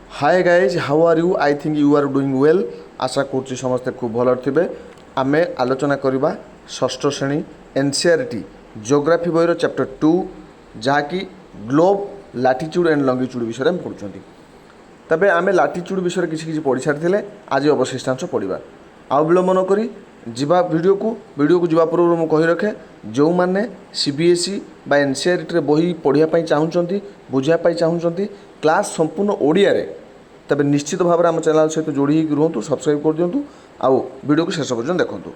Hi guys, how are you? I think you are doing well. आशा करुच्ची समस्ते खूब भल थे। आमे आलोचना करवा षष्ठ श्रेणी एनसीईआरटी जियोग्राफी बहीर चैप्टर 2 जहाँकि ग्लोब लाटिट्यूड एंड लंगिट्यूड विषय में पढ़ुं। तबे आमे लाटिट्यूड विषय किसी पढ़ी सारी आज अवशिष्टांश पढ़ा। आउ विलम्ब नक जीवा वीडियो को जीवा पूर्व मुझे कही रखे जो मैंने सीबीएसई बा एनसीईआरटी बही पढ़ाई चाहूँगी बुझापी चाहूँगी क्लास संपूर्ण ओडिया रे तबे निश्चित भाव में आम चैनल सहित जोड़ी रुहतु, सब्सक्राइब कर दिंतु आउ वीडियो को शेष पर्यटन देखूँ।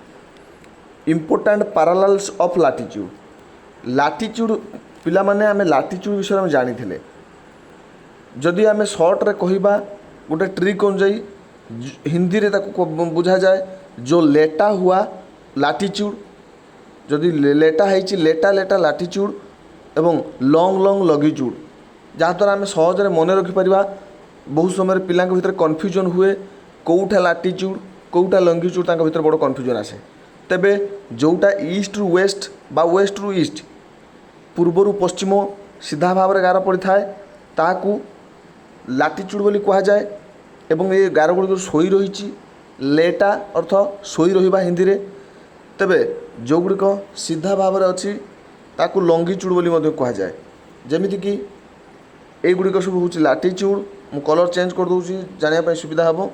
इम्पोर्टाट पैरालाल्स ऑफ लाटिट्यूड लाटिट्यूड पिला माने आमे लाटिट्यूड विषय में जानी थे। जदि आमे शॉर्ट रे कहिबा गोटे ट्रिक अनुजाई हिंदी रे ताको बुझा जाए जो लेटा हुआ लाटिट्यूड, जदि लेटा है लेटा लेटा लाटिट्यूड एवं लॉन्ग लॉन्ग लंगिट्यूड जहाँद्वारा आम सहजरे मन रखिपर। बहुत समय पिला भीतर कन्फ्यूजन हुए कौटा लाटिट्यूड कौटा लंगिट्यूड भीतर बड़ कन्फ्यूजन आसे। तेबे जोटा ईस्ट रु वेस्ट बा वेस्ट रु ईस्ट पूर्वर पश्चिम सीधा भाव में गार पड़ी थाए ताकू लाटिट्यूड बोली कहा जाए। एवं ये गार गुड़िक शोई रही लेटा अर्थ शोई रहिबा हिंदी रे। तेबे जो गुड़िक सीधा भाव में अच्छी ताकू लंगिट्यूड बोली मध्य कहा जाए। जेमिति कि ए गुड़िक सब हूँ लाटिट्यूड। मु कलर चेंज कर दूसरी जानापी सुविधा हम।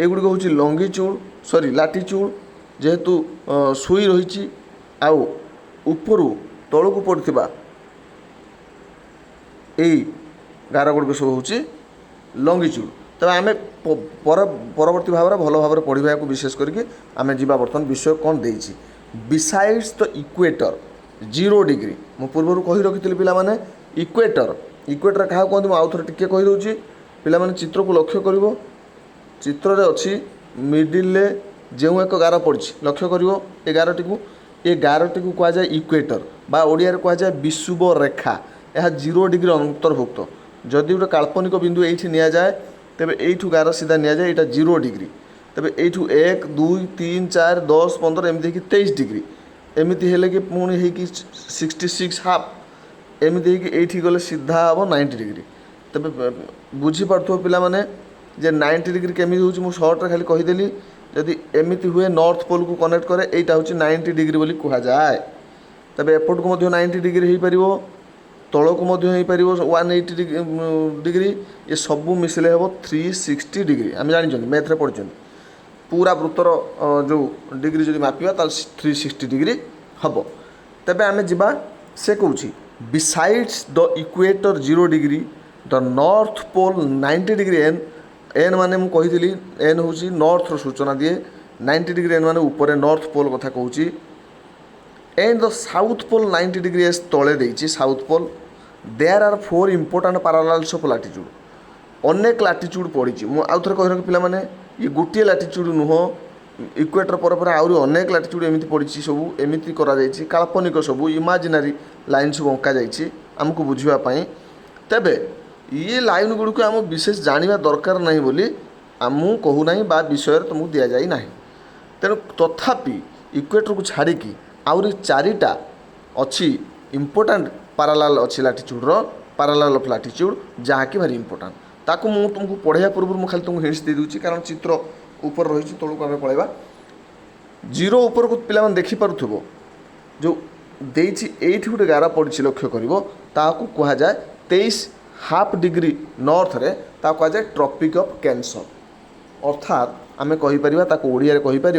एगुड़िक हूँ लंगिट्यूड सॉरी लाटिट्यूड जेहेतु शुई रही आउ उपरू तलू पड़ता यही गार गुड़िक सब हूँ लंगिट्यूड। तब आम परवर्ती भाव में भल भाव में पढ़ा को विशेष करके आम जा बर्तमान विषय कौन देती बिसाइड्स द इक्वेटर 0 डिग्री। मु पूर्व कही रखी पिला माने इक्वेटर इक्वेटर क्या कहते मुझे आउ थे टी कहीदे पे चित्र को लक्ष्य कर चित्र अच्छी मिडिल जो एक गार पड़ी लक्ष्य कर ये गारटी को कह जाए इक्वेटर बा ओडिया कह जाए विषुव रेखा। यह 0 डिग्री अंतर्भुक्त। जदि गोटे काल्पनिक बिंदु ये नि जाए तेरे यू गार सीधा नि जाए यहाँ 0 डिग्री। तेरे यू 1 2 3 4 10 15 एमती 23 डिग्री एमती है कि पुणी हो 66 हाफ एमती ये गले सीधा हम 90 डिग्री। तेरे बुझीपु पिला माने जे 90 डिग्री केमी हो सर्ट खाली कहीदेली जदि एमती हुए नॉर्थ पोल को कनेक्ट करे यहाँ हूँ 90 डिग्री बोली कह जाए। तेरे एपट को 90 डिग्री हो पार तल को 180 डिग्री ये सबू मिसले हम 360 डिग्री। आम जानी मैथ्रे पढ़ी पूरा वृत्तर जो डिग्री जो मापिबा 360 डिग्री हम। तेबे आमे जिबा से कहूँ besides the equator 0 degree the north pole 90 degree एन माने मु कही एन हूँ नॉर्थ सूचना दिए 90 डिग्री एन माने ऊपर नॉर्थ पोल कथा कहूँ and the south pole 90 degree S तले देइछि south pole. There are 4 important parallels of latitude अनेक लाटिट्यूड पड़ी मु आउ थे कही रखी पिला माने ये गोटे लाटिट्यूड नुह इक्वेटर पर आहरी अनेक लाटिट्यूड एमती पड़ी सब एमती करा काल्पनिक सब इमाजिनारी लाइन सब अंका जाइए आमको बुझापी। तेबे ये लाइन गुड़िक आम विशेष जाना दरकार नहीं बोली आमू कहूना बा विषय तुमको दि जाए ना। तेणु तथापि इक्वेटर को छाड़िकी आहरी 4टा अच्छी इम्पोर्टाट पैरालाल अच्छी लाटिट्यूड पैरालाल ऑफ लाटिट्यूड जहाँकि भारी इम्पोर्टाट ताकू मु तुमको पढ़ाया पूर्व मुझे खाली तुमको हिंट्स दे दूची कारण चित्र ऊपर रही तौक आम पलैबा 0 ऊपर को पिला देखिपे जो देछि एठी गोटे गार पड़ी लक्ष्य कर कह जाए 23 हाफ डिग्री नॉर्थ रे कह जाए ट्रॉपिक ऑफ कैंसर। अर्थात आम कहीपर ओडिया कहीपर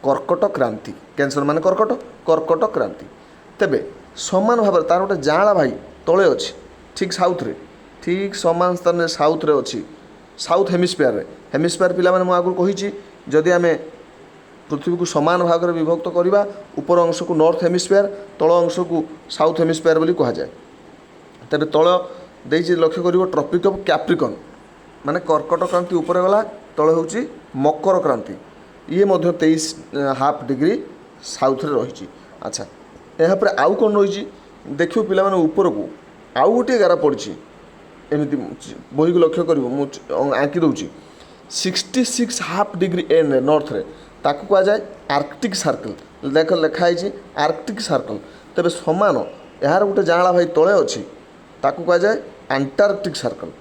कर्कट क्रांति। कैंसर मान कर्कट क्रांति। तेबे समान भाव तार गोटे जाँला भाई तले अच्छी ठीक साउथ रे ठीक समान स्थान में साउथ रे अच्छी साउथ हेमिस्फीयर पिला माने आगु कही जदि आम पृथ्वी को समान भाग में विभक्त करवा ऊपर अंश को नॉर्थ हेमिस्फीयर तल अंश को साउथ हेमिस्फीयर बोली कह जाए। तेरे तल दे लक्ष्य कर ट्रॉपिक ऑफ कैप्रिकॉन माने कर्कट क्रांति ऊपर गला तले हूँ मकर क्रांति ये 23 हाफ डिग्री साउथ रे रही। अच्छा यहाँ पर आउ कौन रही देखियो पिला माने ऊपर को आउ गोटे गार पड़ी एमती बही को लक्ष्य कर आंकी दूची 66 हाफ डिग्री एन नॉर्थ रे ताकू कह जाए आर्कटिक सर्कल। देख लिखाई आर्कटिक सर्कल। तेरे समान यार गोटे जाँला भाई तले अच्छी ताकू कह जाए आंटार्कटिक सर्कल।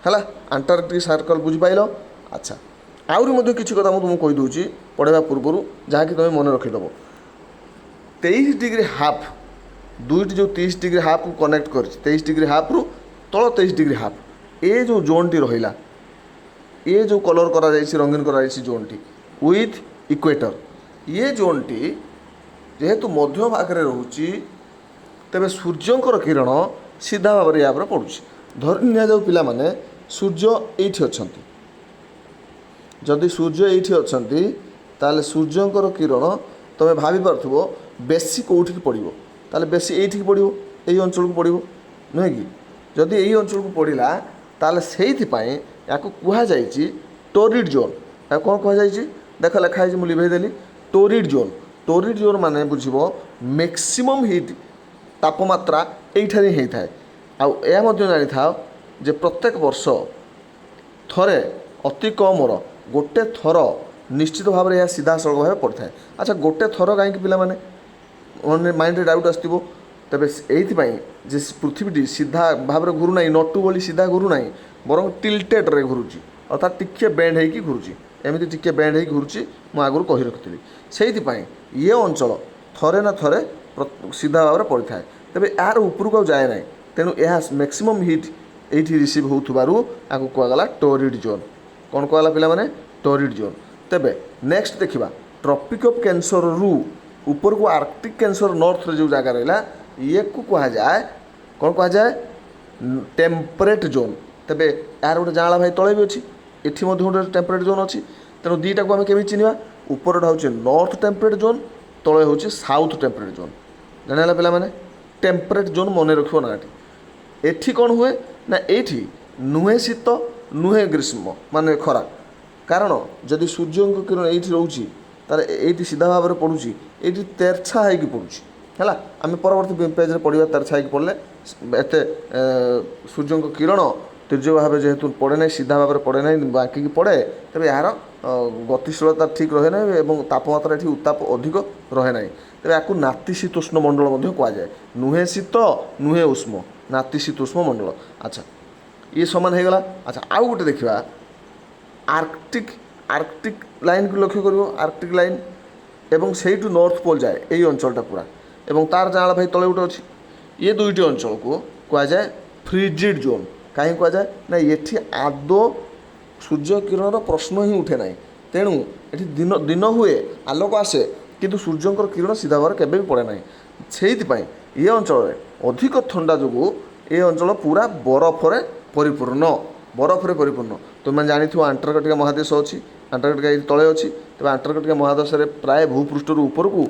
है आंटार्कटिक सर्कल बुझीपार। अच्छा आहरी किसी कथा मुझे कहीदे पढ़ाइबा पूर्वर जहाँकि तुम मन रखिदेव 23 डिग्री हाफ दुईटी जो 30 डिग्री हाफ को कनेक्ट कर 23 डिग्री हाफ रु तल 23 डिग्री हाफ ए जो जोन टी रहा ये जो कलर करा रंगीन करा जोन टी विथ इक्वेटर ये जोन टी जेहेतु मध्य भागे रोचे तेरे सूर्यंकर किरण सीधा भाव में यहाँ पड़ुଛି धरी नि पिला माने सूर्य ये अच्छा जदि सूर्य ये अच्छा ताले सूर्यंकर किरण तुम्हें भाभी पार्थ्व बेसी कौटी पड़ो ताले बेसी ये पड़ो यही अंचल को पड़ो नुहे कि जदि यही अंचल को पड़ा ताले से या कहुई टोरिड जोन या कौन कहुई देख लिखाई मुझे लिभेदेली टोरिड जोन माने बुझब मैक्सिमम हिट तापमात्रा यहीठार ही होता है आउ जानी था जे प्रत्येक वर्ष थरे अति कमर गोटे थर निश्चित भाव में यह सीधा सड़क भाव पड़ता है। अच्छा गोटे थर कहीं पिला माने माइंड डाउट आसो तेरे ये पृथ्वी सीधा भाव में घूरना नटू बोली सीधा घूरना बर टिल्टेड्रे घूरुची अर्थात टिके बेंड होगी घूरुची एमती टिके बेंड होगी घूरुची मुझे आगुरी कही रखी से ये अंचल थरे ना थरे सीधा भाव में पड़ता है तेरे यार उपरक आ जाए ना तेणु यह मैक्सिमम हिट ये रिसीव होथबारु आपको कहगला टोरिड जोन कौन कहला पिला माने टोरिड जोन। तेबे नेक्स्ट देखिबा ट्रॉपिक ऑफ कैंसर रु ऊपर को आर्कटिक कैंसर नॉर्थ रे जो जगह रहला ये को कहा जाए कौन कहा जाए टेम्परेट जोन। तेबे यार गोटे जाँला भाई तले भी अच्छी एठी मध्य गोटे टेम्परेट जोन अच्छी तेणु दुईटा को आम केमी चिन्हवा ऊपरटा हूँ नॉर्थ टेम्परेट जोन तले हूँ साउथ टेम्परेट जोन जाना पिला माने टेम्परेट जोन मन रखियो ना एठी कौन हुए ना एठी नुहे शीत नुहे ग्रीष्म माने खरा कारण जदि सूर्य किरण ये रोचे तार ये सीधा भाव में पड़ुची ये तेरछा होगी पड़ुची है आम परवर्ती पेज पढ़ा तेरछा होगी पड़े एत सूर्य किरण तीर्य भाव जेहेतु पड़े ना सीधा भाव में पड़े ना बांकी पड़े तेज यार गतिशीलता ठीक रहे ना और तापमात्रा ये उत्ताप अधिक रहे ना तेज या नातिशीतोष्ण मंडल कहुए नुहे शीत नुहे उष्म नातिशीतोष्ण मंडल। अच्छा ये समान हो गला। अच्छा आउ गोटे देखा आर्कटिक लाइन को लक्ष्य कर आर्कटिक लाइन एवं से नॉर्थ पोल जाए यही अंचलटा पूरा एवं तार जाँला भाई तले गोटे अच्छी ये दुईटी अंचल को कहुए फ्रिजिड जोन कहीं कहुए ना ये आदौ सूर्य किरण प्रश्न ही उठे ना तेणु ये दिन दिन हुए आलोक आसे किंतु सूर्यंकर किरण सीधा भाव केवे भी पड़े ना से ये अंचल अधिक ठंडा जो ये अंचल पूरा बरफरे परिपूर्ण तुम जानी आंटार्कटिका महादेश अच्छी आंटार्कटिका ये तले अच्छी तेज आंटार्कटिका महादेश में प्राय भूपृष्ठ ऊपर को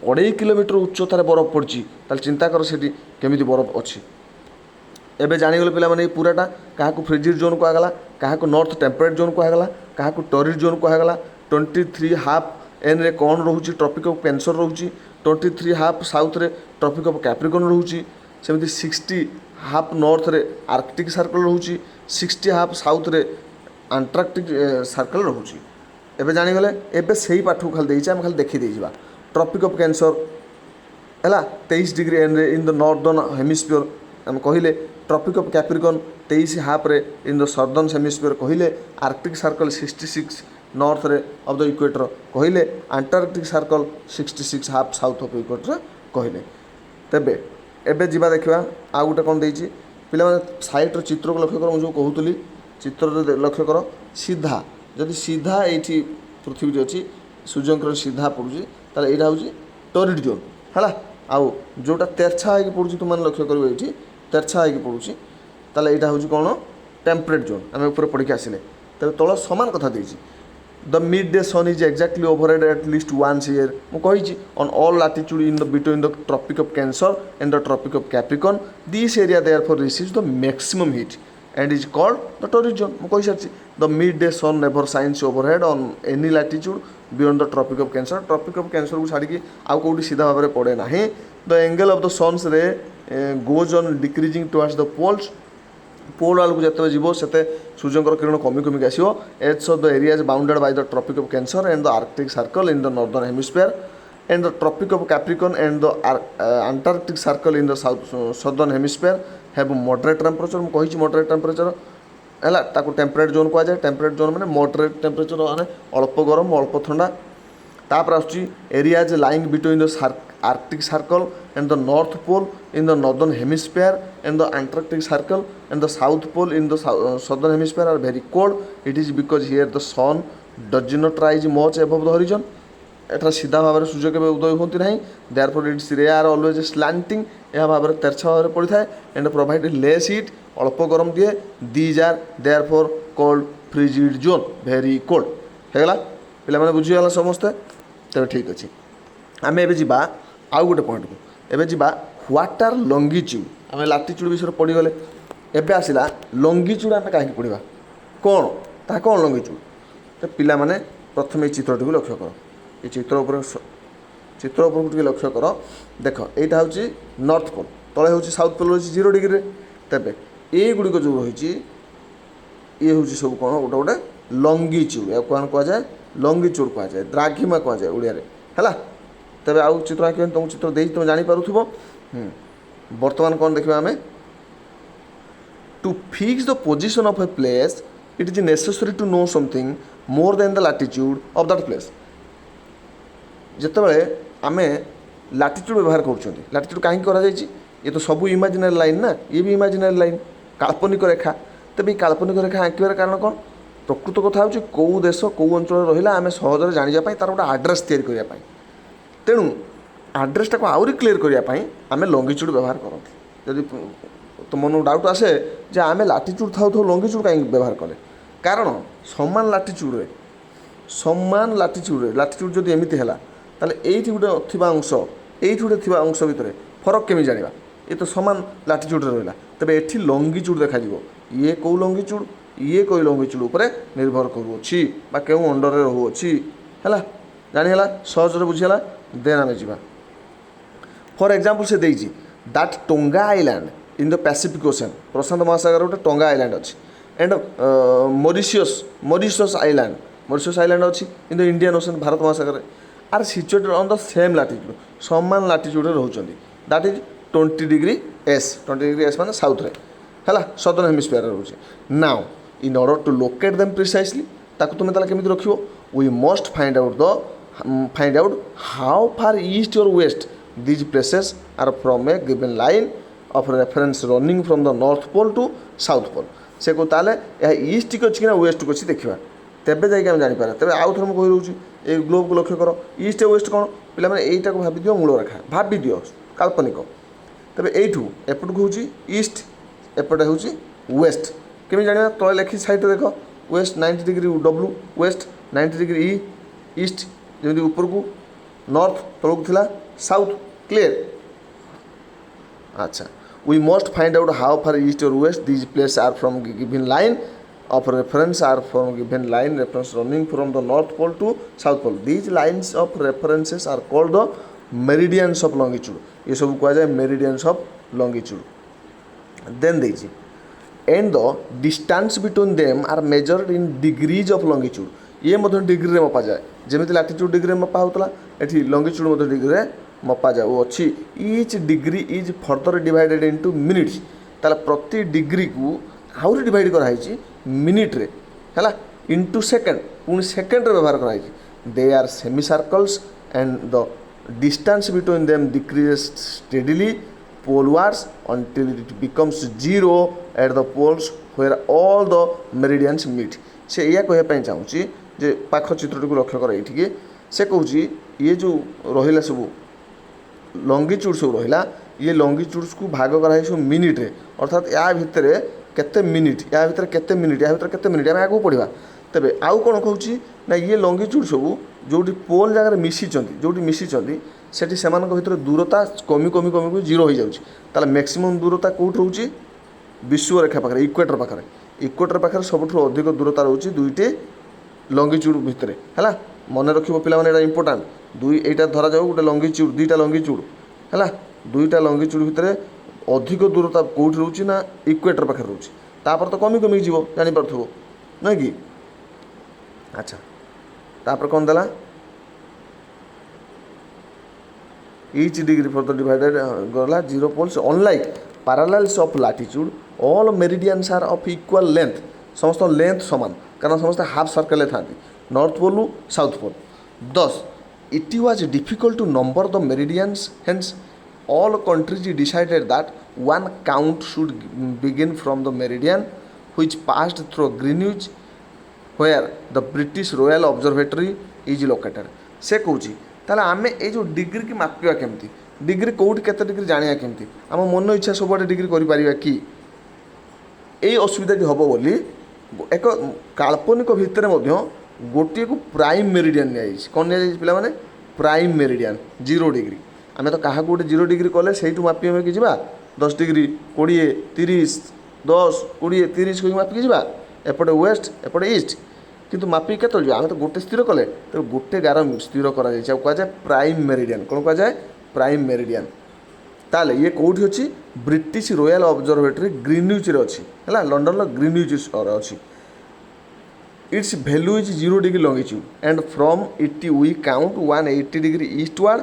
2.5 किलोमीटर उच्चतार बरफ पड़ी ताल चिंता कर से केमी बरफ अच्छी एबे जानीगले पिला माने पूराटा क्या फ्रिजिड जोन कहगला क्या नॉर्थ टेम्परेट जोन कहगला क्या टोरिड जोन कहगला 23 हाफ एन रे कौन रोचे ट्रॉपिक ऑफ कैंसर रोचे 23 हाफ साउथ रे ट्रॉपिक ऑफ कैप्रिकॉन रोचे सेमती 60 हाफ नॉर्थ रे आर्कटिक सर्कल रोचे 60 हाफ साउथ रे आंटार्कटिक सर्कल रोचे एबे जानीगले एबे सही पाठ को खाली देइछा हम खाली देखि देइबा ट्रॉपिक ऑफ कैंसर है 23 डिग्री एन रे इन द नॉर्दर्न हेमिस्फीयर हम कहले tropic of Capricorn 23 half ray in the southern hemisphere कहले Arctic circle 66 north ray of the equator कहले Antarctic circle 66 half south of equator कहले। तेबे एबे जीवा देखा आउ गोटे कौन देइछि पिला माने साइट रो चित्र को लक्ष्य कर जो कहूतली चित्र लक्ष्य कर सीधा जदि सीधा ये पृथ्वी अच्छी सूर्यंकर सीधा पड़ुची ताले एटा होची टोरिड जोन है आउ जोटा तेरछा होगी पड़ुची तुम लक्ष्य कर ये तेरछा होगी पड़ुची ताले एटा होची कौन टेम्परेट जोन आम ऊपर पढ़ी आसिले तेज तल सामान कथा देइछि the mid day sun is exactly overhead at least once year मुझे on all latitude in the between the tropic of Cancer and the tropic of Capricorn this area therefore receives the maximum heat and is called the torrid zone मुझे sorry the mid day sun never shines overhead on any latitude beyond the tropic of Cancer को छाड़ी आउ कौटी सीधा भाव में पड़े ना the angle of the sun's ray goes on decreasing towards the poles pole आलू जिते जीव से सूर्यंकर किरण कमी कमिक आसो edge of the areas bounded by the tropic of Cancer and the Arctic circle in the northern hemisphere and the tropic of Capricorn and the Antarctic circle in the south southern hemisphere have moderate temperature मुझे moderate temperature है ताको temperate zone कहुए temperate zone मैंने moderate temperature मैंने अल्प गरम अल्प ठंडा तापर आसुची areas lying between the Arctic circle and the north pole in the northern hemisphere and the antarctic circle and the south pole in the southern hemisphere are very cold it is because here the sun does not rise much above the horizon एटा सीधा भाव में सूर्य के उदय होती ना therefore it's ray are always slanting यह भाव में तेरछा भाव में पड़ी था एंड प्रोवाइड लेस हीट अल्प गरम दिए these are therefore cold frigid zone very cold होगा पे बुझीगला समस्ते तेरे ठीक अच्छे आम ए जा आउ गोटे पॉइंट को एबे जा व्हाट आर लंगिट्यूड आम लाटिट्यूड विषय पढ़ीगले एबे आसला लंगिट्यूड आम कहीं पढ़ा कौन ता कौन लंगिट्यूड तो पिला माने प्रथम ये चित्रटी को लक्ष्य कर ये चित्र टी लक्ष्य कर देख यहाँ हूँ नॉर्थ पोल तले हूँ साउथ पोल रही 0 डिग्री तेरे ये गुड़िक जो रही ये हूँ सब कौन गोटे गोटे लंगिट्यूड या कौन कहुए लंगिट्यूड कहुए द्राघिमा कहुए ओडिया है तेरे आउ चित्र आँक तुम चित्र दे तुम जापरुव बर्तमान कौन देखा आम to fix the position of a place it is necessary to know something more than the latitude of that place जितेबाला आम लाटिट्यूड व्यवहार कर लाटिट्यूड कहीं कर ये तो सब इमाजिनरी लाइन ना ये भी इमाजिनरी लाइन काल्पनिक रेखा तेज ये काल्पनिक रेखा आँकबार कारण कौन प्रकृत कथा हूँ कौ देश कौ अंचल रहा आम सहजरे जानापी तार गोटे आड्रेस या तेणु आड्रेसटा को आहरी क्लीयर करने आम लंगिट्यूड व्यवहार करते जदि तो मन डाउट आसे जे आम लाटिट्यूड था लंगिट्यूड कहीं व्यवहार कले कारण समान लाटिट्यूड जदि एमती है ताले एठी गोटे थिबा अंश एठी गोटे थिबा अंश भितर फरक केमी जानिबा ये तो समान लाटिट्यूड रहा तेरे एठी लंगिट्यूड देखा ये कौ लंगिट्यूड ये कोई लंगिट्यूड उपरे निर्भर करुच्छी बा केउ अंडर रहुच्छी है जानीला सहजरे बुझीगला देन आम जा फॉर एग्जांपल से देजी that Tonga island in the Pacific Ocean प्रशांत महासागर गोटे टोंगा आइलैंड अच्छी एंड मॉरिशस आइलैंड अच्छी in the Indian Ocean Bharat महासागर are situated on the same latitude समान लाटिट्यूड रोचे दैट इज 20 डिग्री एस माने साउथ रे है सदर्न हेमिस्फीयर रोचे now in order to locate them precisely ताको तुम ताला केमिति रखियो we must find out how far east or west these places are from a given line of reference running from the north pole to south pole से को ताले यह east को अच्छी ना वेस्ट को अच्छी देखा तेबे जाइए आम जापर तेज आउ थे मुझे कही रोचे ये ग्लोब को लक्ष्य कर ईस्ट वेस्ट कौन पे यहीटा को भाभी दियो मूल रेखा भाभी दियो काल्पनिक तेरे यू एपट को हूँ ईस्ट एपटे हूँ वेस्ट केमी जाना तले लिखी साइड देख west 90 degree W west 90 degree east जमी ऊपर को नॉर्थ तलक थिला साउथ क्लियर अच्छा we must find out how far east or west these place are from given line of reference are from given line reference running from the north pole to south pole these lines of references are called the meridians of longitude ये सब कहा जाए meridians of longitude then देजी and the distance between them are measured in degrees of longitude ये मतलब degree रे मपा जाए जमी लाटिट्यूड degree रे मपा होता एठी लंगिट्यूड मतलब डिग्री रे मपा जाए वो अच्छी each degree is further divided into minutes ताला प्रति डिग्री को आउरी डिवाइड कराई मिनिट रे है इंटू सेकेंड पुणी सेकेंड व्यवहार कराई they are semicircles and the distance between them decreases steadily polewards until it becomes 0 at the poles where all the meridians meet से या कहवाई चाहूँगी जे पाख चित्रटी को लक्ष्य कर ये से कहूँ ये जो रहा सब लंगिट्यूड सब रहा ये लंगिट्यूड्स को भाग कराई सब मिनिट रे अर्थात या भितर केते मिनिट या भितर केते मिनिट या भितर केते मिनिट आम आगे पढ़ा तेरे आउ कौन कहूँ ना ये लंगिट्यूड सब जो पोल जगह मिशिंट से भर दूरता कमी कमी कमी को 0 हो जाए मैक्सिमम दूरता कौट रोचे विश्व रेखा पाखे इक्वेटर पाखे सब अधिक दूरता रोचे दुईटे लंगिट्यूड भितर है मन रखिए पे इंपोर्टाट दुई यहाँ धरा जाऊ गोटे लंगिट्यूड 2टा लंगिट्यूड है 2टा लंगिट्यूड भितर अधिक दूरता कौट रोचे ना इक्वेटर पाखे रोचे तापर तो कमी कमी जीव जानीपु ना कि अच्छा तापर कौन देला each degree further divided गला 0 poles unlike parallels of latitude all meridians are of equal length समस्त लेंथ समान कारण समस्त हाफ सर्कल था north pole south pole 10 it was difficult to number the meridians hence all countries decided that one count should begin from the meridian which passed through Greenwich where the British Royal Observatory is located से Cauchy ताले आमे ए जो degree की मापिवा केमती degree कोउट केते degree जानिया केमती आम मन इच्छा सब डिग्री करि परिबा कि ए असुविधा टी हबो बोली एक काल्पनिक भितर मध्य गोटे को प्राइम मेरिडियन निया कौन निया पिला माने प्राइम मेरिडियन 0 डिग्री आम तो क्या गोटे 0 डिग्री कले से मापी मापी जा 10 डिग्री 20 30 10 20 30 कहीं मापिकी जा एपटे वेस्ट एपटे ईस्ट किंतु मापिक के आम तो गोटे स्थिर कले तो गोटे गार स्थिर कराए प्राइम मेरिडियन कौन कहुए प्राइम मेरिडियन ताले ये कौटी अच्छी ब्रिटिश रॉयल ऑब्जर्वेटरी ग्रीनविच अच्छी है लंडन ग्रीनविच अच्छी its value is 0 degree longitude and from it we count 180 degree eastward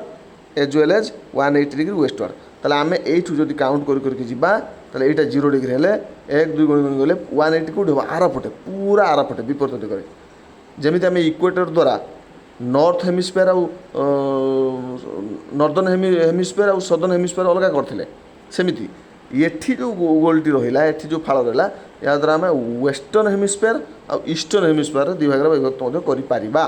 as well as 180 degree westward ताले आम एठू जब काउंट करके जीवा ताले एटा 0 डिग्री हेले 1 2 गुण गले 180 कोड आर पटे पूरा आर पटे विपरीत दिगरे जमिति आम इक्वेटर द्वारा नॉर्थ हेमिस्फीयर आउ नॉर्दर्न हेमिस्फीयर आउ सदर्न हेमिस्फीयर अलग करथिले सेमिति एठी जो गोलटी रहिला एठी जो फाळ रहिला या द्वारा आम वेस्टर्न हेमिस्फीयर आउ ईस्टर्न हेमिस्फीयर दि भाग विभक्त मध्य करि पारिबा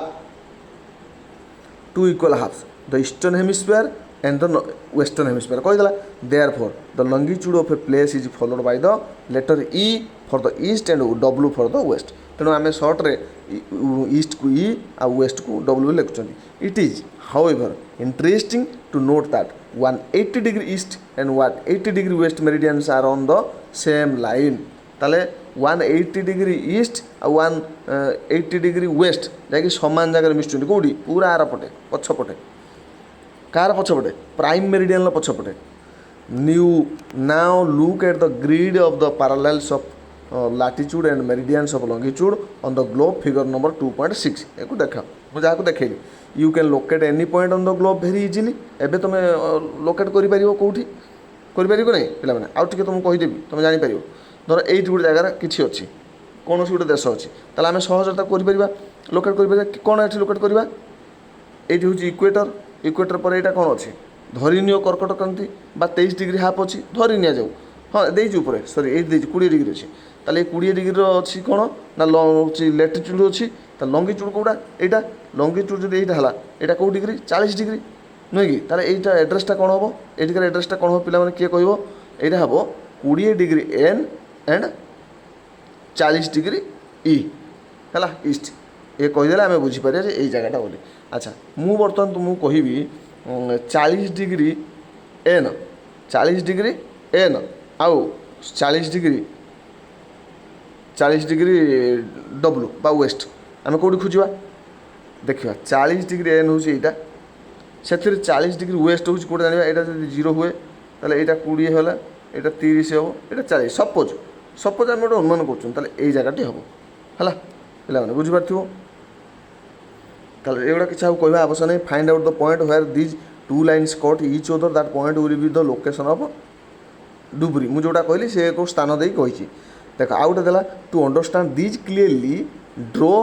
two equal halves the eastern hemisphere and the western hemisphere कहीदेला therefore the longitude of a place is followed by the letter E for the east and W for the west तेणु आम shirt रे east को E आ west को W लिखुं it is however interesting to note that 180 degree east and 180 degree west meridians are on the same line ताले 180 degree east आ 180 degree west जैकि समान जगह मिशुं कौटी पूरा आर पटे पछपटे कार पछपटे प्राइम मेरिडियन पछपटे न्यू now look at the grid of the parallels of latitude and meridians of longitude on the globe figure number 2.6 एक देखा मुझे जहाँ देखली you can locate any point on the globe very easily एबे तुम locate कर कौटी कर नहीं पे आउ टे तुमको कहीदेवी तुम जापर धर ये गोटे जगार किसी अच्छी कौन गोटे देश अच्छी ताला आम सहजता कर लोकेट कर कौन ये लोकेट करवा ये हूँ इक्वेटर इक्वेटर पर यहाँ कौन अच्छी धरीनियो कर्कट क्रांति 23 डिग्री हाफ अच्छी धरी नि जाऊ हाँ देर सरी ये 20 डिग्री अच्छी ताले 20 डिग्री अच्छी कौन ना लैटिट्यूड अच्छी लंगिट्यूड कौटा यहाँ लंगिट्यूड जब यहाँ है कौ डिग्री 40 डिग्री नुहे कि ताले यहाँ एड्रेसटा कौन हम एटिकार एड्रेसटा कौन हम पे किए कह यहाँ हम 20 डिग्री एन एंड 40 डिग्री ई है ईस्ट ये कहीदे आम बुझीपर ये जगटा बोली अच्छा मु बर्तमान तुमको कहि 40 डिग्री एन 40 डिग्री एन आउ 40 डिग्री डब्ल्यू बा वेस्ट आम कौटी खोजा देखा 40 डिग्री एन हूँ यहाँ से 40 डिग्री वेस्ट हूँ कौटे जाना यहाँ जब 0 हुए ताले यहाँ 20 है यहाँ 30 हम यहाँ 40 सपोज आम गोटे अनुमान कर जगह हम है पे बुझीपार एगुड़ा किसी कहवा आवश्यक नहीं find out the point where these two lines cut each other that point will be the location of डुबरी मुझे जोटा कहली से एक स्थान दे कही देख आउ गटे देला to understand these clearly draw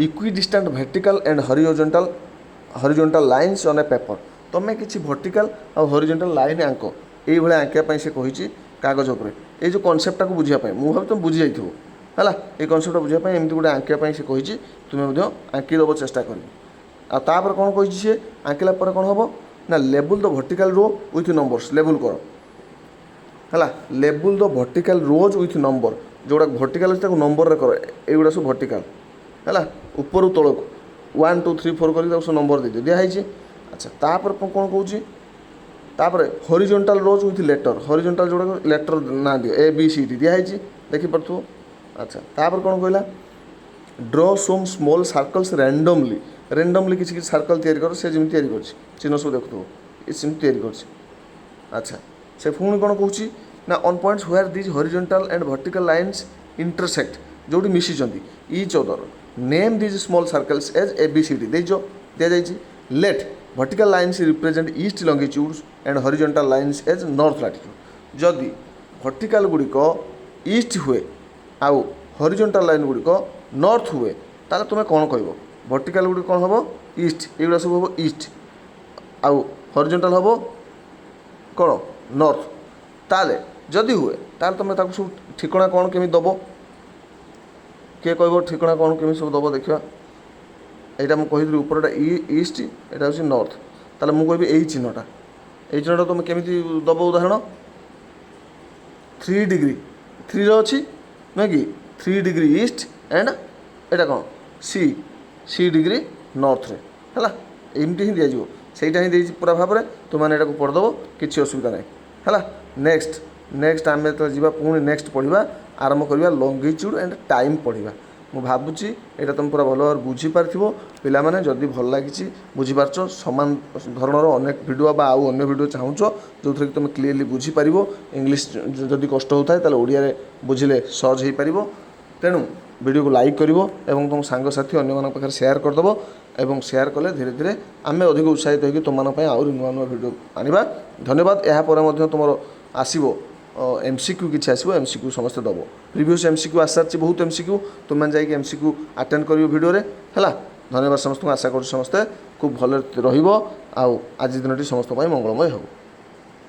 equidistant vertical and horizontal lines on a paper तुम्हें किसी वर्टिकल और हॉरिजॉन्टल लाइन आंक ये आंकापी से कही कागज उपर ये कनसेप्टा को बुझापी मुझे भाव तुम बुझी जाइए है ये कनसेप्ट बुझापी एमती गोटे आंकापी से कही तुम्हें आंकीदेव चेष्टा कर आपर कौन कही सी आंकिला कौन हम ना label the vertical row with numbers label कर है label the vertical rows with number जोड़ा वर्टिकल अच्छे नंबर कर युवा सब वर्टिकल है ऊपर तौक 1 2 3 4 कर सब नंबर दे दिखाई अच्छा तापर कौन कौन तापर horizontal rows with letter horizontal जोड़ा लेटर ना दियो ए बी सी डी दिखाई देखिपु अच्छा तापर कौन कहला ड्र सम स्मॉल सर्कल्स रैंडमली किसी सर्कल तैयारी कर से जमी तैयारी कर चिन्ह सब देखु ये तैयारी कर अच्छा से पुणी कौन कौच ना on points where these horizontal and vertical lines intersect जोटी मिशिंट each other name these small circles as A B C D दे दी let vertical lines represent east longitudes and horizontal lines as north latitude जदि vertical गुड़िक east हुए आउ horizontal line गुड़िक north हुए ताले तुम कौन कह वर्टिकल गुड़ी कौन हम ईस्ट एगुड़ा सब हम ईस्ट आउ हॉरिजॉन्टल हम कौन नॉर्थ ताले जदि हुए ताले तुम ताको सब ठिकଣା कौन केमी दब किए कह ठिकଣା कौन केमी सब दब देखा यहाँ मुझे कही ऊपरटा ईस्ट यहाँ हूँ नॉर्थ ताले मुझे कहि यही चिन्हटा तुम केमी दब उदाहरण 3 डिग्री 3 अच्छी नुह कि 3 डिग्री ईस्ट एंड एटा कौन सी डिग्री नॉर्थ रे है एमती ही दिज्व सहीटा ही पूरा भाव में तुमने यहाँ पढ़ीदेव किसी असुविधा ना है नेक्स्ट आम जो पुणी नेक्स्ट पढ़ा आरंभ करवा लंगिट्यूड एंड टाइम पढ़ा मु भावुची यहाँ तुम पूरा भल भाव बुझीपार पे जदि भल लगी बुझीपार सामान धरणर अनेक भिडियो बा आउ अन्य भिडियो चाहूँ जो थी तुम क्लीयरली बुझीपार इंग्लीश जदि कष्ट होता है ओडिया बुझिले सहज हो पार तेणु वीडियो को लाइक कर तुम सांगसाथी अन्य पाखे सेयार करदेव एवं सेयार कले धीरे धीरे आम अधिक उत्साहित होगी तुम आहरी नुआ नुआ भिडियो आनिबा धन्यवाद यापर तुम आसो एमसीक्यू किसी आसो एमसीक्यू समस्ते दब प्रिवियस एमसीक्यू आसार बहुत एमसीक्यू तुम जाकि एमसीक्यू अटेंड कर भिडियो है धन्यवाद समस्त आशा कर समस्ते खूब भल रही आज दिन समस्त मंगलमय हो।